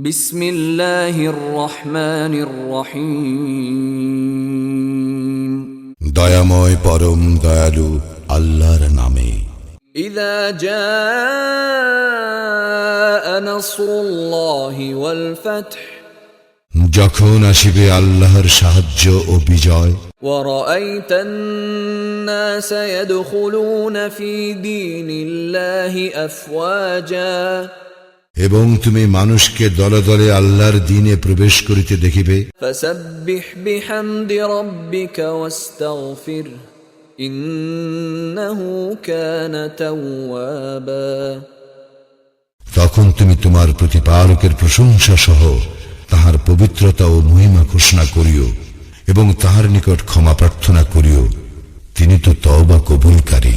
বিসমিল্লাহির রহমানির রহিম। দয়াময় পরম দয়ালু আল্লাহর নামে। ইযা জাআ নাসরুল্লাহি ওয়াল ফাতহ, যখন আসিবে আল্লাহর সাহায্য ও বিজয়। ওয়া রাআইতান নাসা ইয়াদখুলুনা ফি দীনিল্লাহি আফওয়াজা, এবং তুমি মানুষকে দলে দলে আল্লাহর দ্বীনে প্রবেশ করিতে দেখিবে। ফাসাব্বিহ বিহামদি রাব্বিকা ওয়াস্তাগফির, ইন্নাহু কানা তাওয়াবা। তখন তুমি তোমার প্রতিপালকের প্রশংসা সহ তাহার পবিত্রতা ও মহিমা ঘোষণা করিও এবং তাহার নিকট ক্ষমা প্রার্থনা করিও, তিনি তো তওবা কবুলকারী।